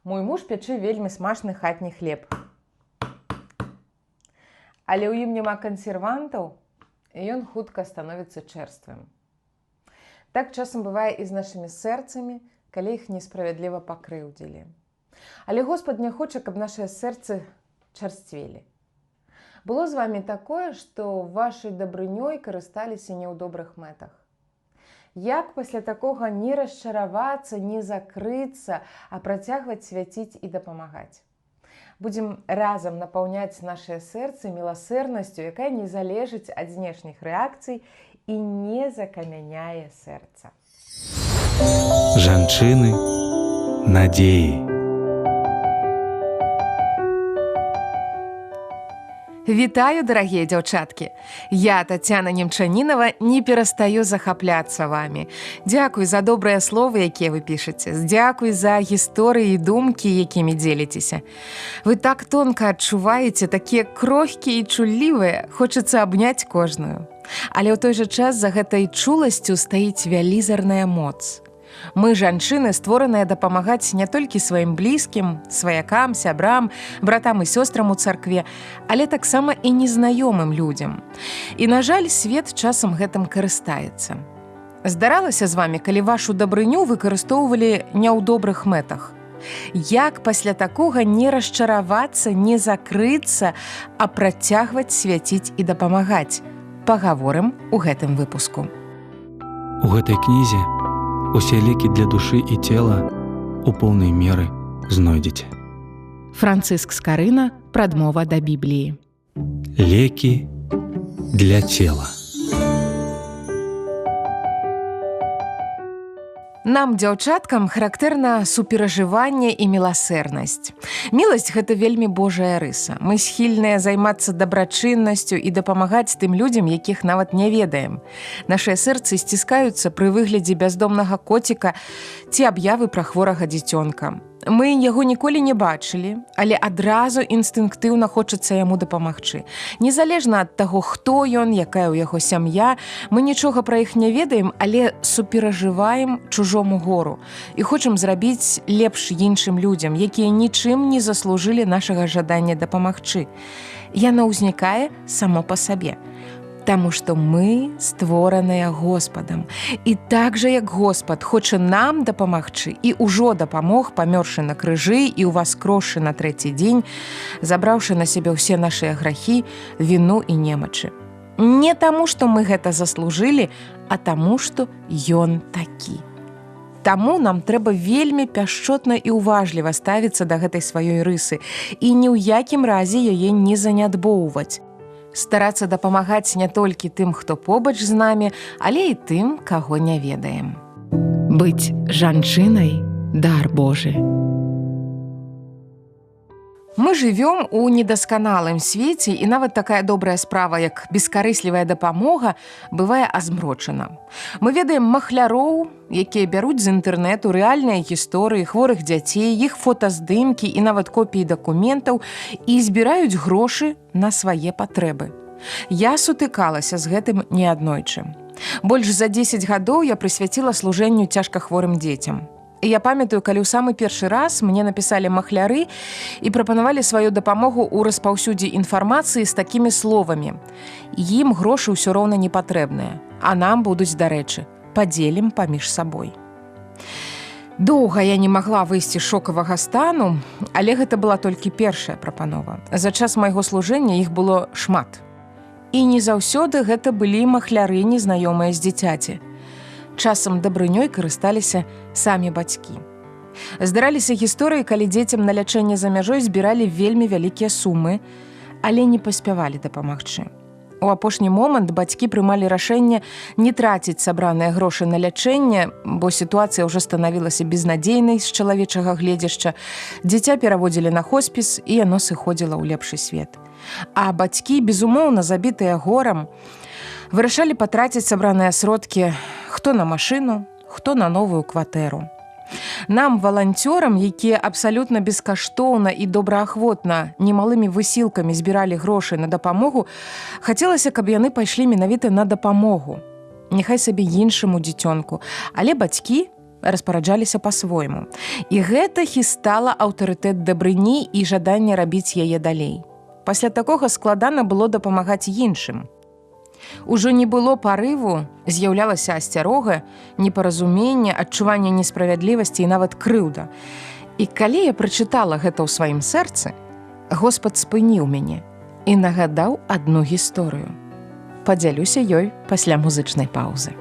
Мой муж пячэ вельмі смачны хатні хлеб. Але ў ім няма кансервантаў, і ён хутка становіцца чэрствым. Так часам бывае і з нашымі сэрцамі, калі іх несправядліва пакрыўдзілі. Але Господ не хоча, каб нашыя сэрцы чарсцвелі. Было з вамі такое, што вашай дабрынёй карысталіся не ў добрых мэтах. Як пасля такога не расчаравацца, не закрыцца, а працягваць свяціць і дапамагаць? Будзем разам напаўняць нашыя сэрцы міласэрнасцю, якая не залежыць ад знешніх рэакцый і не закамяняе сэрца. Жанчыны надзеі. Вітаю, дарагія дзяўчаткі! Я, Тацяна Немчанінава, не перастаю захапляцца вамі. Дзякуй за добрыя словы, якія вы пішаце. Дзякуй за гісторыі і думкі, якімі дзеліцеся. Вы так тонка адчуваеце, такія крохкія і чуллівыя, хочацца абняць кожную. Але ў той жа час за гэтай чуласцю стаіць вялізарная моц. Мы, жанчыны, створаныя дапамагаць не толькі сваім блізкім, сваякам, сябрам, братам і сёстрам у царкве, але таксама і незнаёмым людзям. І, на жаль, свет часам гэтым карыстаецца. Здаралася з вамі, калі вашу дабрыню выкарыстоўвалі не ў добрых мэтах? Як пасля такога не расчаравацца, не закрыцца, а працягваць свяціць і дапамагаць? Пагаворым у гэтым выпуску. У гэтай кнізе усе лекі для душы і цела у поўнай меры знойдзеце. Францыск Скарына. Прадмова да Бібліі. Лекі для цела. Нам, дзяўчаткам, характэрна суперажыванне і міласэрнасць. Міласць – гэта вельмі Божая рыса. Мы схільныя займацца дабрачыннасцю і дапамагаць тым людзям, якіх нават не ведаем. Нашыя сэрцы сціскаюцца пры выглядзе бяздомнага коціка ці аб'явы пра хворага дзіцёнка. Мы яго ніколі не бачылі, але адразу інстынктыўна хочацца яму дапамагчы. Незалежна ад таго, хто ён, якая ў яго сям'я, мы нічога пра іх не ведаем, але суперажываем чужому гору і хочам зрабіць лепш іншым людзям, якія нічым не заслужылі нашага жадання дапамагчы. Яно ўзнікае само па сабе. Таму што мы створаныя Господам. І так жа, як Господ хоча нам дапамагчы і ўжо дапамог, памёршы на крыжы і ўваскросшы на трэці дзень, забраўшы на сябе ўсе нашыя грахі, віну і немачы. Не таму, што мы гэта заслужылі, а таму, што ён такі. Таму нам трэба вельмі пяшчотна і ўважліва ставіцца да гэтай сваёй рысы і ні ў якім разе яе не занядбоўваць. Старацца дапамагаць не толькі тым, хто побач з намі, але і тым, каго не ведаем. Быць жанчынай – дар Божы. Мы жывём у недасканалым свеце, і нават такая добрая справа, як бескарыслівая дапамога, бывае азмрочана. Мы ведаем махляроў, якія бяруць з інтэрнэту рэальныя гісторыі хворых дзяцей, іх фотаздымкі і нават копіі дакументаў і збіраюць грошы на свае патрэбы. Я сутыкалася з гэтым неаднойчы. Больш за 10 гадоў я прысвяціла служэнню цяжкахворым дзецям. І я памятаю, калі ў самы першы раз мне напісалі махляры і прапанавалі сваю дапамогу ў распаўсюдзе інфармацыі з такімі словамі. Ім грошы ўсё роўна не патрэбныя, а нам будуць, дарэчы, падзелім паміж сабой. Доўга я не магла выйсці з шокавага стану, але гэта была толькі першая прапанова. За час майго служэння іх было шмат. І не заўсёды гэта былі махляры незнаёмыя з дзіцяці. Часам дабрынёй карысталіся самі бацькі. Здараліся гісторыі, калі дзецям на лячэнне за мяжой збіралі вельмі вялікія сумы, але не паспявалі дапамагчы. У апошні момант бацькі прымалі рашэнне не траціць сабраныя грошы на лячэнне, бо сітуацыя ўжо станавілася безнадзейнай з чалавечага гледзяшча. Дзіця пераводзілі на хоспіс, і яно сыходзіла ў лепшы свет. А бацькі, безумоўна, забітыя горам, вырашалі патраціць сабраныя сродкі хто на машыну, хто на новую кватэру. Нам, валанцёрам, якія абсалютна бескаштоўна і добраахвотна немалымі высілкамі збіралі грошы на дапамогу, хацелася, каб яны пайшлі менавіта на дапамогу. Няхай сабе іншаму дзіцёнку, але бацькі распараджаліся па-свойму. І гэта хістала аўтарытэт дабрыні і жаданне рабіць яе далей. Пасля такога складана было дапамагаць іншым. Ужо не было парыву, з'яўлялася асцярога, непаразуменне, адчуванне несправядлівасці і нават крыўда. І калі я прачытала гэта ў сваім сэрцы, Господ спыніў мяне і нагадаў адну гісторыю. Падзялюся ёй пасля музычнай паўзы.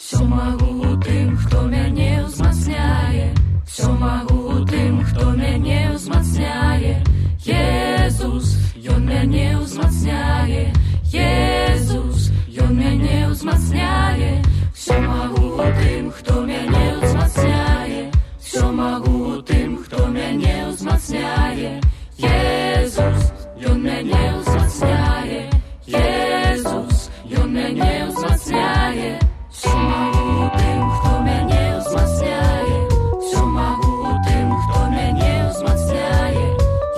Всё магу у тым, хто мяне ўзмацняе, всё магу у тым, хто мяне ўзмацняе. Езус, ён мяне ўзмацняе, Езус, ён мяне ўзмацняе. Всё магу у тым, хто мяне ўзмацняе, всё магу у тым, хто мяне ўзмацняе. Езус, ён мяне ўзмацняе, Езус, ён мяне ўзмацняе. Всё магу у тым, хто мяне ўзмацняе, всё магу у тым, хто мяне ўзмацняе.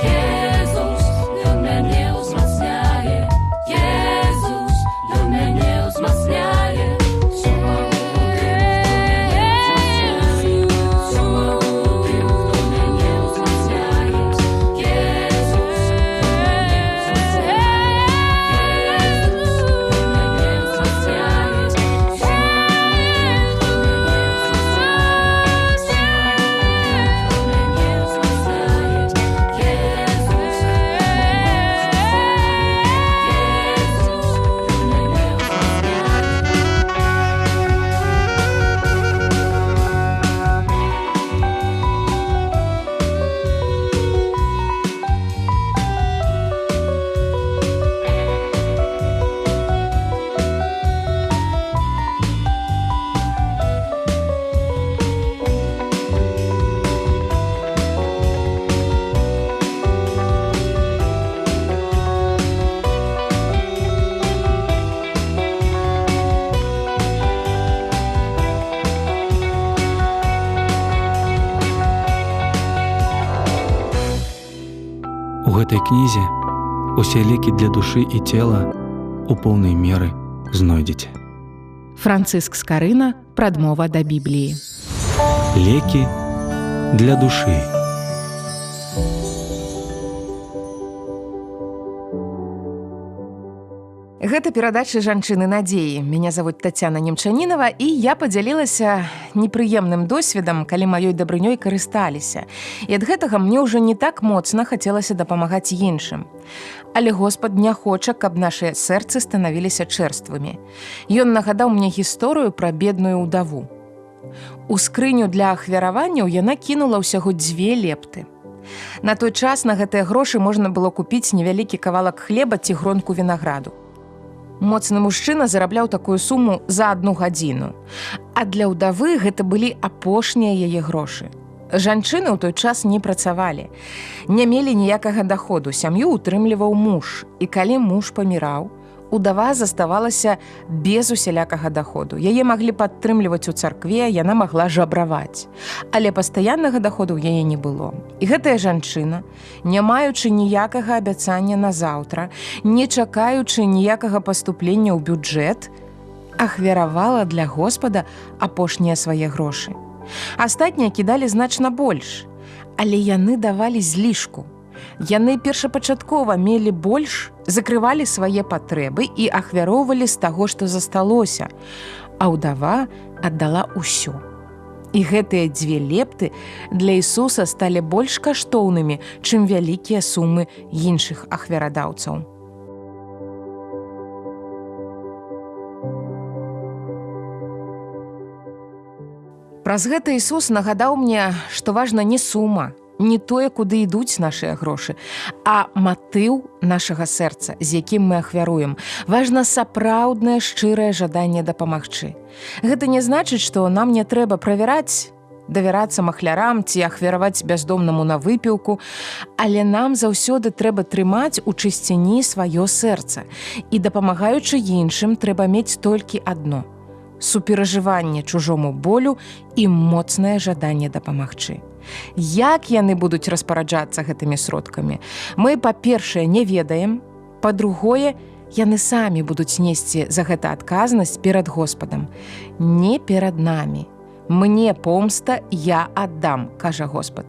Езус, ён мяне ўзмацняе, Езус, ён мяне ўзмацняе. Всё магу у тым, хто мяне ўзмацняе, Езус, ён мяне ўзмацняе, Езус, ён мяне ўзмацняе. У гэтай кнізе усе лекі для душы і цела у поўнай меры знойдзеце. Францыск Скарына. Прадмова да Бібліі. Лекі для душы. Гэта перадача жанчыны надзеі. Мяне завуць Тацяна Немчанінава, і я падзялілася непрыемным досведам, калі маёй дабрынёй карысталіся. І ад гэтага мне ўжо не так моцна хацелася дапамагаць іншым. Але Господ не хоча, каб нашыя сэрцы станавіліся чэрствымі. Ён нагадаў мне гісторыю пра бедную ўдаву. У скрыню для ахвяраванняў яна кінула ўсяго 2 лепты. На той час на гэтыя грошы можна было купіць невялікі кавалак хлеба ці гронку вінаграду. Моцны мужчына зарабляў такую суму за 1 гадзіну. А для ўдавы гэта былі апошнія яе грошы. Жанчыны ў той час не працавалі, не мелі ніякага даходу, сям'ю ўтрымліваў муж. І калі муж паміраў, удава заставалася без усялякага даходу. Яе маглі падтрымліваць у царкве, яна магла жабраваць. Але пастаяннага даходу ў яе не было. І гэтая жанчына, не маючы ніякага абяцання на заўтра, не чакаючы ніякага паступлення ў бюджэт, ахвяравала для Господа апошнія свае грошы. Астатнія кідалі значна больш, але яны давалі злішку. Яны першапачаткова мелі больш, закрывалі свае патрэбы і ахвяроўвалі з таго, што засталося, а ўдава аддала ўсё. І гэтыя 2 лепты для Ісуса сталі больш каштоўнымі, чым вялікія сумы іншых ахвярадаўцаў. Праз гэта Ісус нагадаў мне, што важна не сума, не тое, куды ідуць нашыя грошы, а матыў нашага сэрца, з якім мы ахвяруем. Важна сапраўднае шчырае жаданне дапамагчы. Гэта не значыць, што нам не трэба правяраць, давярацца махлярам ці ахвяраваць бяздомнаму на выпіўку, але нам заўсёды трэба трымаць у чысціні сваё сэрца. І дапамагаючы іншым, трэба мець толькі адно – суперажыванне чужому болю і моцнае жаданне дапамагчы. Як яны будуць распараджацца гэтымі сродкамі? Мы, па-першае, не ведаем, па-другое, яны самі будуць несці за гэта адказнасць перад Господам, не перад намі. «Мне помста, я аддам», кажа Господ.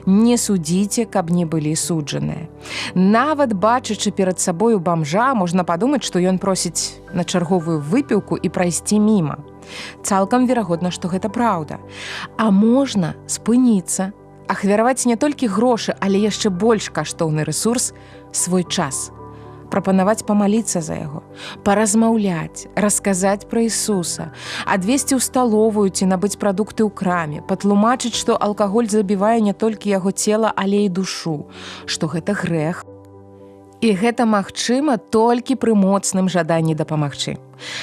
«Не судзіце, каб не былі суджаныя». Нават бачачы перад сабою бамжа, можна падумаць, што ён просіць на чарговую выпіўку і прайсці міма. Цалкам верагодна, што гэта праўда. А можна спыніцца, ахвяраваць не толькі грошы, але яшчэ больш каштоўны рэсурс – свой час. Прапанаваць памаліцца за яго, паразмаўляць, расказаць пра Ісуса, адвесці ў сталовую ці набыць прадукты ў краме, патлумачыць, што алкаголь забівае не толькі яго цела, але і душу, што гэта грэх. І гэта магчыма толькі пры моцным жаданні дапамагчы.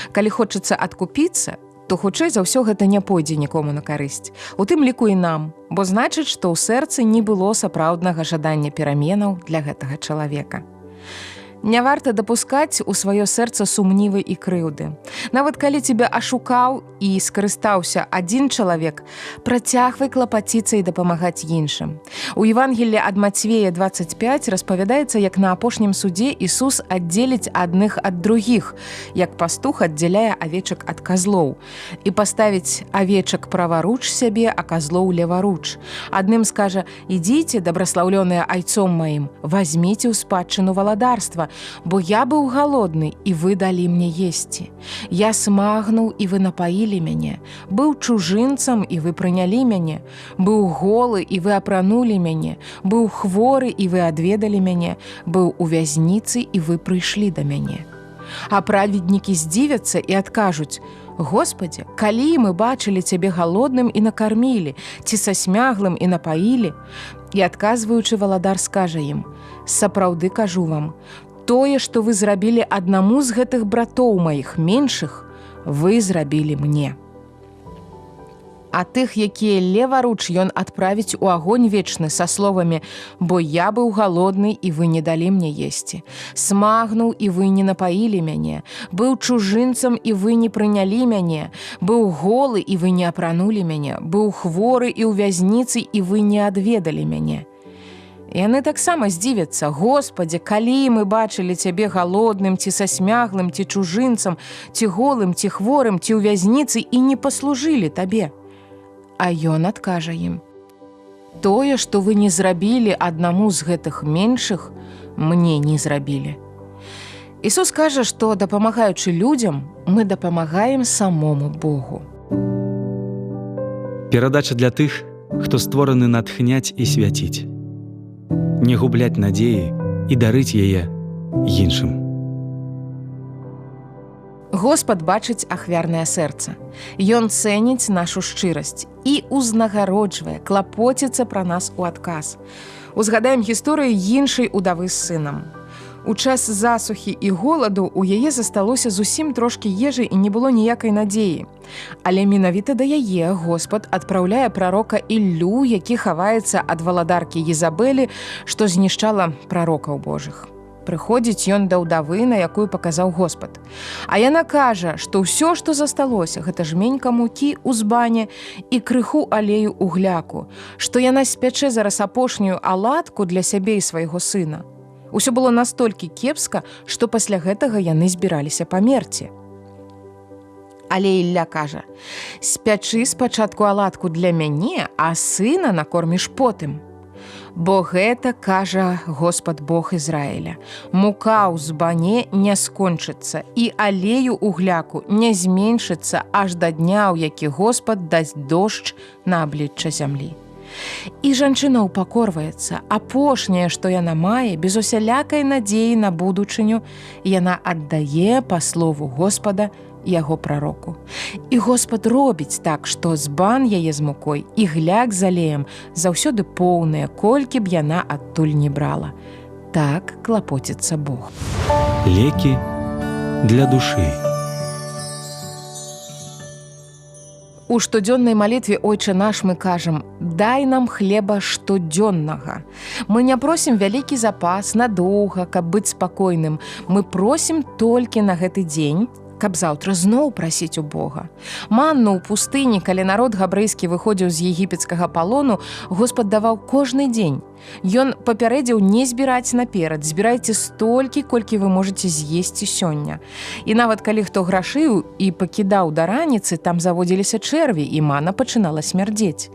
Калі хочацца адкупіцца, то хутчэй за ўсё гэта не пойдзе нікому на карысць. У тым ліку і нам, бо значыць, што ў сэрцы не было сапраўднага жадання пераменаў для гэтага чалавека. Не варта дапускаць у сваё сэрца сумнівы і крыўды. Нават калі цябе ашукаў і скарыстаўся адзін чалавек, працягвай клапаціцца і дапамагаць іншым. У Евангеллі ад Мацвея 25 распавядаецца, як на апошнім судзе Ісус аддзеліць адных ад другіх, як пастух аддзяляе авечак ад казлоў, і паставіць авечак праваруч сябе, а казлоў леваруч. Адным скажа: «Ідзіце, дабраслаўлёныя айцом маім, вазьміце ў спадчыну валадарства, бо я быў галодны, і вы далі мне есці. Я смагнуў, і вы напаілі мяне. Быў чужынцам, і вы прынялі мяне. Быў голы, і вы апранулі мяне. Быў хворы, і вы адведалі мяне. Быў у вязніцы, і вы прыйшлі да мяне». А праведнікі здзівяцца і адкажуць: «Господи, калі мы бачылі цябе галодным і накармілі, ці сасмяглым і напаілі?» І адказваючы, валадар скажа ім: «Сапраўды кажу вам, тое, што вы зрабілі аднаму з гэтых братоў маіх меншых, вы зрабілі мне». А тых, якія леваруч, ён адправіць у агонь вечны са словамі: «Бо я быў галодны, і вы не далі мне есці. Смагнуў, і вы не напаілі мяне. Быў чужынцам, і вы не прынялі мяне. Быў голы, і вы не апранулі мяне. Быў хворы і ў вязніцы, і вы не адведалі мяне». Яны таксама здзівяцца: «Господи, калі мы бачылі цябе галодным, ці сасмяглым, ці чужынцам, ці голым, ці хворым, ці ў вязніцы, і не паслужылі табе». А ён адкажа ім: «Тое, што вы не зрабілі аднаму з гэтых меншых, мне не зрабілі». Ісус кажа, што, дапамагаючы людзям, мы дапамагаем самому Богу. Перадача для тых, хто створаны натхняць і свяціць. Не губляць надзеі і дарыць яе іншым. Господ бачыць ахвярнае сэрца. Ён цэніць нашу шчырасць і узнагароджвае, клапоціцца пра нас у адказ. Узгадаем гісторыю іншай удавы з сынам. У час засухі і голаду у яе засталося зусім трошкі ежы і не было ніякай надзеі. Але менавіта да яе Господ адпраўляе прарока Іллю, які хаваецца ад валадаркі Езабелі, што знішчала прарокаў Божых. Прыходзіць ён да ўдавы, на якую паказаў Господ. А яна кажа, што ўсё, што засталося, гэта жменька мукі ў збане і крыху алею ў гляку, што яна спячэ зараз апошнюю аладку для сябе і свайго сына. Усё было настолькі кепска, што пасля гэтага яны збіраліся памерці. Але Ілля кажа: «Спячы спачатку аладку для мяне, а сына накорміш потым. Бо гэта, кажа Господ Бог Ізраіля, мука ў збане не скончыцца, і алею ў гляку не зменшыцца аж да дня, у які Господ дасць дождж на аблічча зямлі». І жанчына ўпакорваецца. Апошняе, што яна мае, без усялякай надзеі на будучыню, яна аддае па слову Господа яго прароку. І Господ робіць так, што збан яе з мукой і гляк з алеем заўсёды поўныя, колькі б яна адтуль не брала. Так клапоціцца Бог. Лекі для душы. У штодзённай малітве «Ойче наш» мы кажам: «Дай нам хлеба штодзённага». Мы не просім вялікі запас надоўга, каб быць спакойным. Мы просім толькі на гэты дзень, каб заўтра зноў прасіць у Бога. Манну ў пустыні, калі народ габрэйскі выходзіў з егіпецкага палону, Господ даваў кожны дзень. Ён папярэдзіў не збіраць наперад, збірайце столькі, колькі вы можаце з'есці сёння. І нават калі хто грашыў і пакідаў да раніцы, там заводзіліся чэрві, і мана пачынала смярдзець.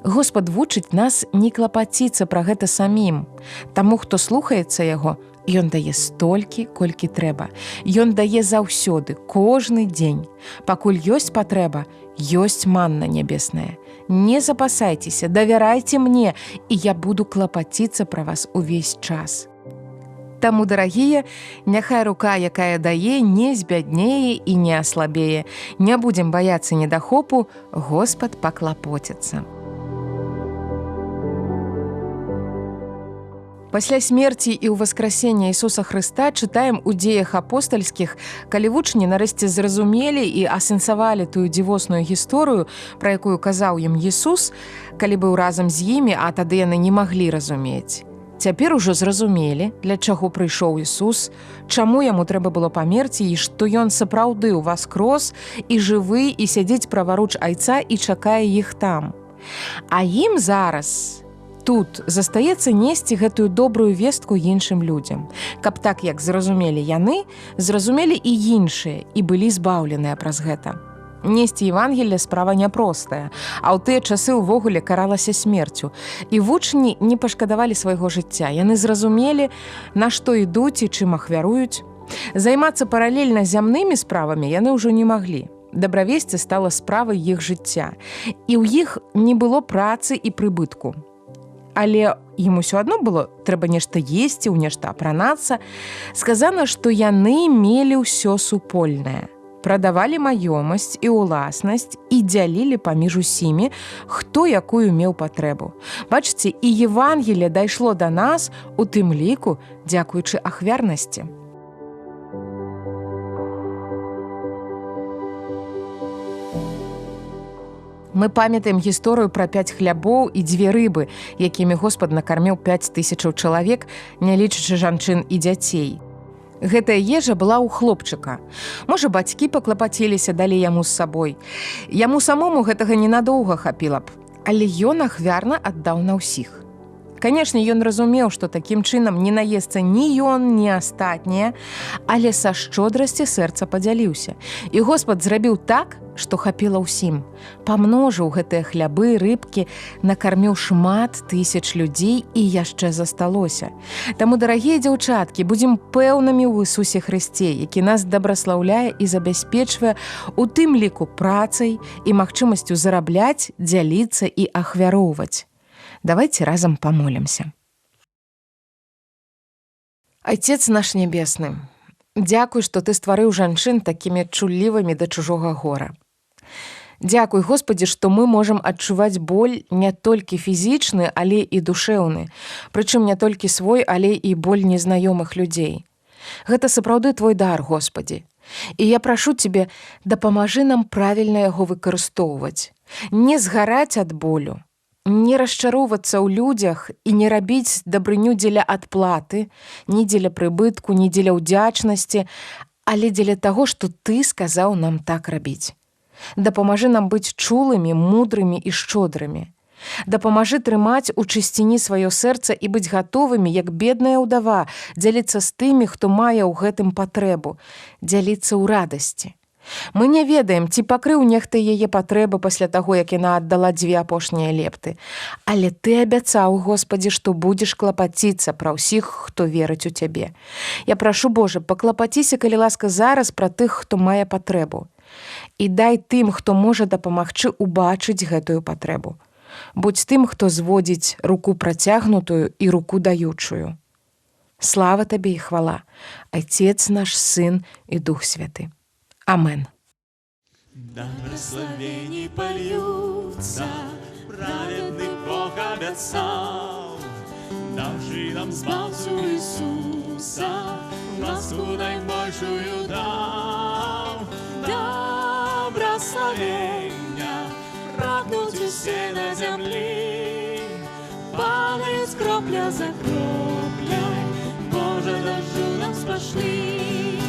Господ вучыць нас не клапаціцца пра гэта самім. Таму, хто слухаецца яго, Ён дае столькі, колькі трэба. Ён дае заўсёды, кожны дзень. Пакуль ёсць патрэба, ёсць манна нябесная. Не запасайцеся, давярайце мне, і я буду клапаціцца пра вас увесь час. Таму, дарагія, няхай рука, якая дае, не збяднее і не аслабее. Не будзем баяцца недахопу, Господ паклапоціцца. Пасля смерці і ўваскрасення Ісуса Хрыста чытаем у дзеях апостальскіх, калі вучні нарэшце зразумелі і асэнсавалі тую дзівосную гісторыю, пра якую казаў ім Ісус, калі быў разам з імі, а тады яны не маглі разумець. Цяпер ужо зразумелі, для чаго прыйшоў Ісус, чаму яму трэба было памерці і што ён сапраўды ўваскрос і жывы і сядзіць праваруч Айца і чакае іх там. А ім зараз тут застаецца несці гэтую добрую вестку іншым людзям, каб так, як зразумелі яны, зразумелі і іншыя, і былі збаўленыя праз гэта. Несці Евангелле справа няпростая, а ў тыя часы ўвогуле каралася смерцю. І вучні не пашкадавалі свайго жыцця. Яны зразумелі, на што ідуць і чым ахвяруюць. Займацца паралельна зямнымі справамі яны ўжо не маглі. Дабравесце стала справай іх жыцця. І ў іх не было працы і прыбытку. Але ім усё адно было, трэба нешта есці, у нешта апранацца. Сказана, што яны мелі ўсё супольнае. Прадавалі маёмасць і ўласнасць і дзялілі паміж усімі, хто якую меў патрэбу. Бачыце, і Евангелле дайшло да нас, у тым ліку, дзякуючы ахвярнасці. Мы памятаем гісторыю пра 5 хлябоў і 2 рыбы, якімі Господ накарміў 5000 чалавек, не лічачы жанчын і дзяцей. Гэтая ежа была ў хлопчыка. Можа, бацькі паклапаціліся, далі яму з сабой. Яму самому гэтага ненадоўга хапіла б, але ён ахвярна аддаў на ўсіх. Канешне, ён разумеў, што такім чынам не наесца ні ён, ні астатнія, але са шчодрасці сэрца падзяліўся. І Господ зрабіў так, што хапіла ўсім. Памножыў гэтыя хлябы, рыбкі, накарміў шмат тысяч людзей і яшчэ засталося. Таму, дарагія дзяўчаткі, будзем пэўнымі ў Ісусе Хрысце, які нас дабраслаўляе і забяспечвае у тым ліку працай і магчымасцю зарабляць, дзяліцца і ахвяроўваць. Давайте разом помолимся. Отец наш небесны, дзякуй, што ты стварыў жанчын такімі чуллівымі да чужога гора. Дзякуй, Господі, што мы можам адчуваць боль не толькі фізічны, але і душэўны, прычым не толькі свой, але і боль незнаёмых людзей. Гэта сапраўды твой дар, Господі. І я прашу цябе, дапамажы нам правільна яго выкарыстоўваць, не згараць ад болю, не расчароўвацца ў людзях і не рабіць дабрыню дзеля адплаты, ні дзеля прыбытку, ні дзеля ўдзячнасці, але дзеля таго, што ты сказаў нам так рабіць. Дапамажы нам быць чулымі, мудрымі і шчодрымі. Дапамажы трымаць у чысціні сваё сэрца і быць гатовымі, як бедная ўдава, дзяліцца з тымі, хто мае ў гэтым патрэбу, дзяліцца ў радасці. Мы не ведаем, ці пакрыў нехта яе патрэбы пасля таго, як яна аддала 2 апошнія лепты. Але ты абяцаў, Господі, што будзеш клапаціцца пра ўсіх, хто верыць у цябе. Я прашу, Божа, паклапаціся, калі ласка, зараз пра тых, хто мае патрэбу. І дай тым, хто можа дапамагчы, убачыць гэтую патрэбу. Будзь тым, хто зводзіць руку працягнутую і руку даючую. Слава табе і хвала, Отец наш, Сын і Дух Святы. Амен. Благословений польются, праведный Бог обетцал, давший нам спасу Иисуса, ласку дай большую дал. Благословения прагнуть все на земли, падают с кропля за кроплей, Боже, дождю нам спошли.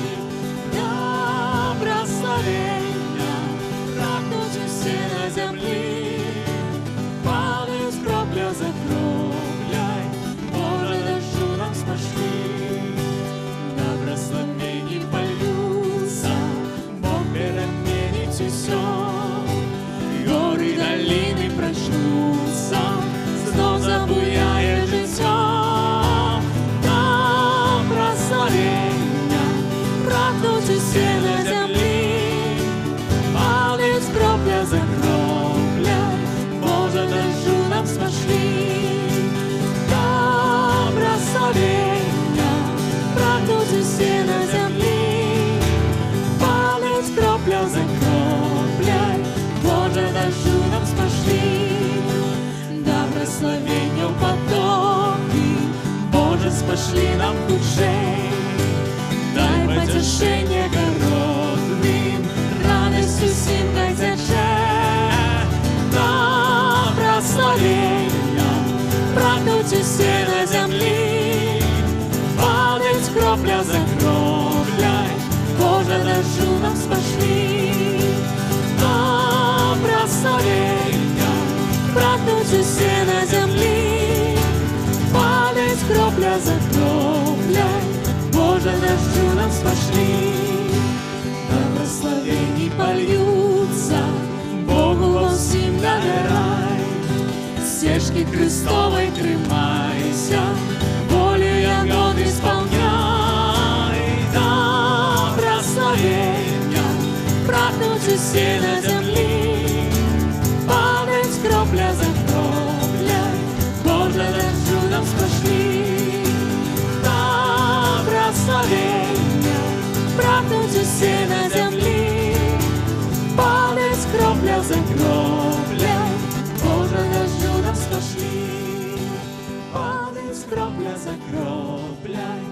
Благословения прагнуть все на земли, падают с кропля за кроплей, Боже, дождю нам спошли. Благословений польются, Бог переменит все, горы и долины проснутся, снова забуяет життя. Благословения прагнуть все на земли, падают с кропля за кроплей, Боже, дождю нам спошли. Благословения прагнуть все на земли, падают с кропля за кроплей, Боже, дождю нам спошли. Благословению потоки, Боже, спошли нам худшей, дай потешение городным, радостью всем дай зачать. Благословения прагнуть все на земли, падают с кропля за кроплей, Боже, дождю нам спошли. Благословения прагнуть все на земли, падают с кропля за кроплей, Боже, дождю нам спошли. Благословений польются, Богу во всем доверяй, стежки Христовой тримайся, волю ягод исполняй. Благословения прагнуть все на земли, падают с кропля за кроплей, Боже, дождю нам спошли. Благословения прагнуть все на земли, падают с кропля за кроплей, Боже, дождю нам спошли. Падают с кропля за кроплей,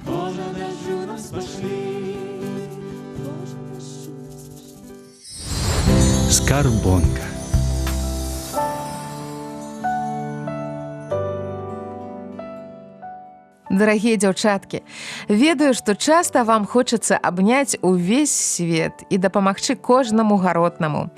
Боже, дождю нам спошли. Боже, дождю нам спошли. Скарбонка. Дарагія дзяўчаткі, ведаю, што часта вам хочацца абняць увесь свет і дапамагчы кожнаму гаротнаму.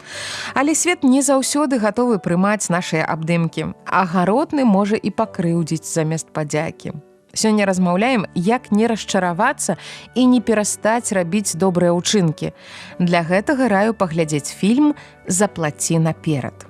Але свет не заўсёды гатовы прымаць нашыя абдымкі, а гаротны можа і пакрыўдзіць замест падзякі. Сёння размаўляем, як не расчаравацца і не перастаць рабіць добрыя ўчынкі. Для гэтага раю паглядзець фільм «Заплаці наперад».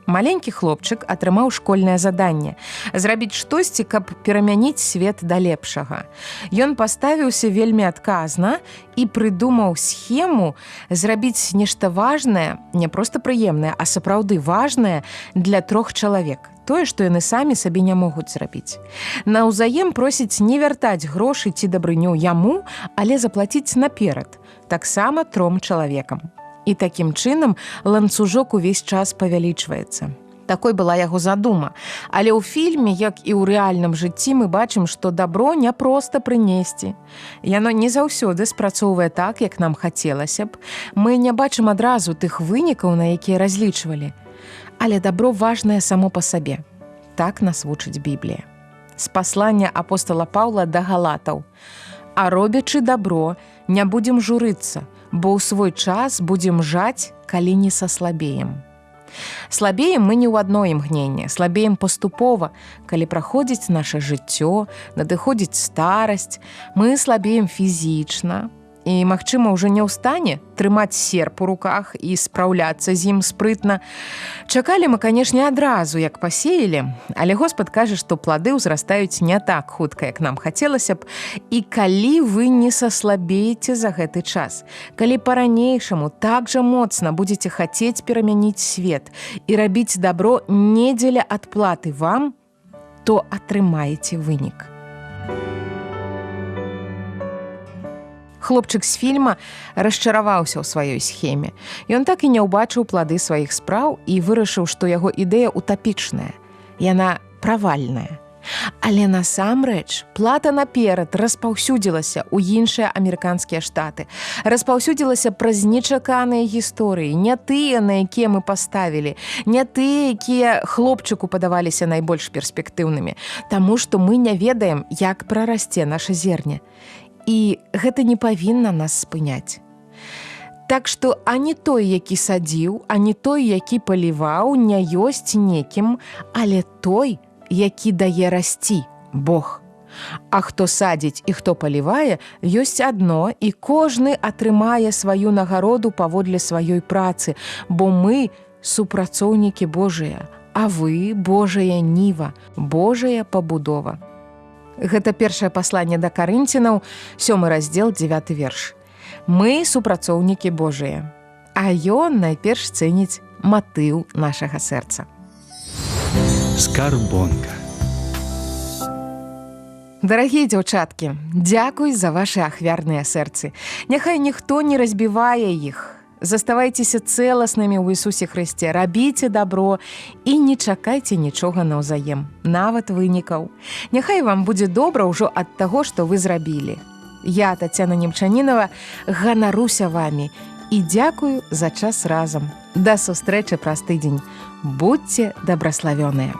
Маленькі хлопчык атрымаў школьнае заданне зрабіць штосьці, каб перамяніць свет да лепшага. Ён паставіўся вельмі адказна і прыдумаў схему зрабіць нешта важнае, не проста прыемнае, а сапраўды важнае для 3 чалавек. Тое, што яны самі сабе не могуць зрабіць. Наўзаем просіць не вяртаць грошы ці дабрыню яму, але заплаціць наперад, таксама 3 чалавекам. І такім чынам ланцужок увесь час павялічваецца. Такой была яго задума. Але ў фільме, як і ў рэальным жыцці, мы бачым, што дабро не проста прынесці. Яно не заўсёды спрацоўвае так, як нам хацелася б. Мы не бачым адразу тых вынікаў, на якія разлічвалі. Але дабро важнае само па сабе. Так нас вучыць Біблія. З паслання апостала Паўла да галатаў. А робячы дабро, не будзем журыцца, бо ў свой час будзем жаць, калі не саслабеем. Слабеем мы не ў адно імгненне, слабеем паступова, калі праходзіць наша жыццё, надыходзіць старасць, мы слабеем фізічна, і, магчыма, ўжо не ў стане трымаць серп у руках і спраўляцца з ім спрытна. Чакалі мы, канешне, адразу, як пасеялі, але Господ кажа, што плады ўзрастаюць не так хутка, як нам хацелася б, і калі вы не саслабееце за гэты час, калі па-ранейшаму так жа моцна будзеце хацець перамяніць свет і рабіць дабро не дзеля адплаты вам, то атрымаеце вынік. Хлопчык з фільма расчараваўся ў сваёй схеме. Ён так і не ўбачыў плады сваіх спраў і вырашыў, што яго ідэя утапічная. Яна правальная. Але насамрэч плата наперад распаўсюдзілася ў іншыя амерыканскія штаты. Распаўсюдзілася праз нечаканыя гісторыі, не тыя, на якія мы паставілі, не тыя, якія хлопчыку падаваліся найбольш перспектыўнымі, таму што мы не ведаем, як прарасце наша зерне. І гэта не павінна нас спыняць. Так што ані той, які садзіў, ані той, які паліваў, не ёсць некім, але той, які дае расці, Бог. А хто садзіць і хто палівае, ёсць адно, і кожны атрымае сваю нагароду паводле сваёй працы, бо мы супрацоўнікі Божыя, а вы Божая ніва, Божая пабудова. Гэта першае пасланне да Карынцінаў, 7 раздзел, 9 верш. Мы супрацоўнікі Божыя, а ён найперш цэніць матыў нашага сэрца. Скарбонка. Дарагія дзяўчаткі, дзякуй за вашы ахвярныя сэрцы. Няхай ніхто не разбівае іх. Заставайцеся цэласнымі ў Ісусе Хрысце, рабіце дабро і не чакайце нічога наўзаем, нават вынікаў. Няхай вам будзе добра ўжо ад таго, што вы зрабілі. Я, Тацяна Немчанінава, ганаруся вамі і дзякую за час разам. Да сустрэчы праз тыдзень. Будьце дабраславёныя.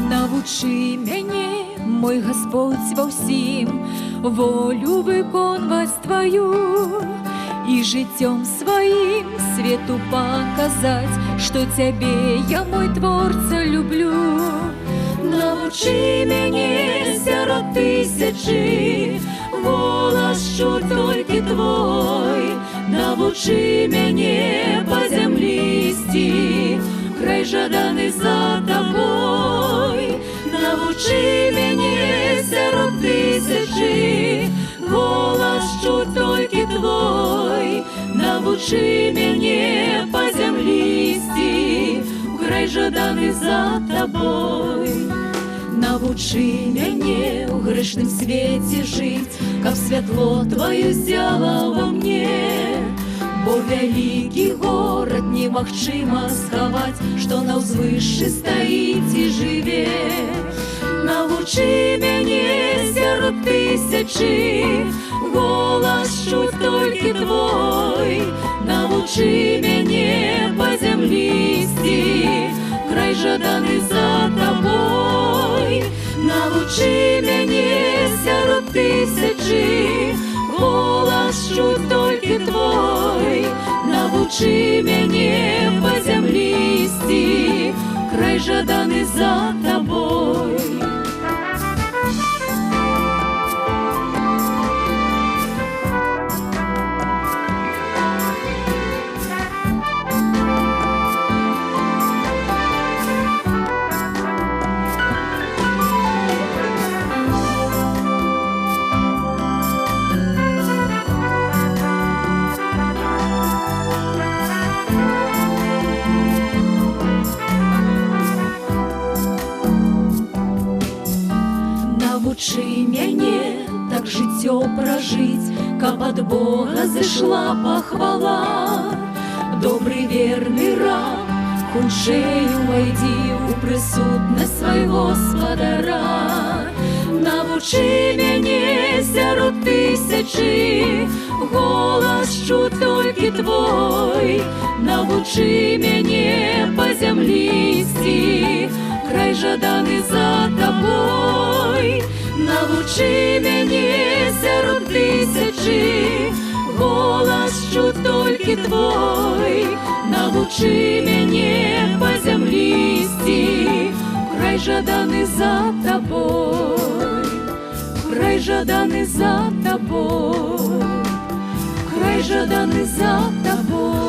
Навучи мяне, мой Господь, ва ўсім волю выконваць твою і жыццём сваім свету паказаць, што цябе я, мой Творца, люблю. Навучи мяне сярод тысячы голас чуць толькі твой. Навучи мяне па зямлі ісці, край жаданы за табой. Навучи мяне сярод тысячы голас чуць толькі твой. Навучи мяне па зямлі ісці, край жаданы за табой. Навучи мяне ў грэшным свеце жыць, каб святло тваё зяла ва мне. Бо вялікі горад немагчыма схаваць, што на ўзвышшы стаіць і жыве. Навучи мяне сярод тысячы голас чуць толькі твой. Навучи мяне па зямлі ісці, край жаданы за табой. Навучи мяне сярод тысячы голас чуць толькі твой. Навучи мяне па зямлі ісці, край жаданы за табой. Навучи мяне так жыццё пражыць, каб ад Бога зышла пахвала. Добры верны раб, хутчэй увайдзі ў прысутнасць свайго спадара. Навучи мяне сярод тысячы голас чуць толькі твой. Навучи мяне па зямлі ісці, край жаданы за табой. Навучи мяне сярод тысячы голас чуць толькі твой. Навучи мяне па зямлі ісці, край жаданы за табой. Край жаданы за табой. Край жаданы за табой.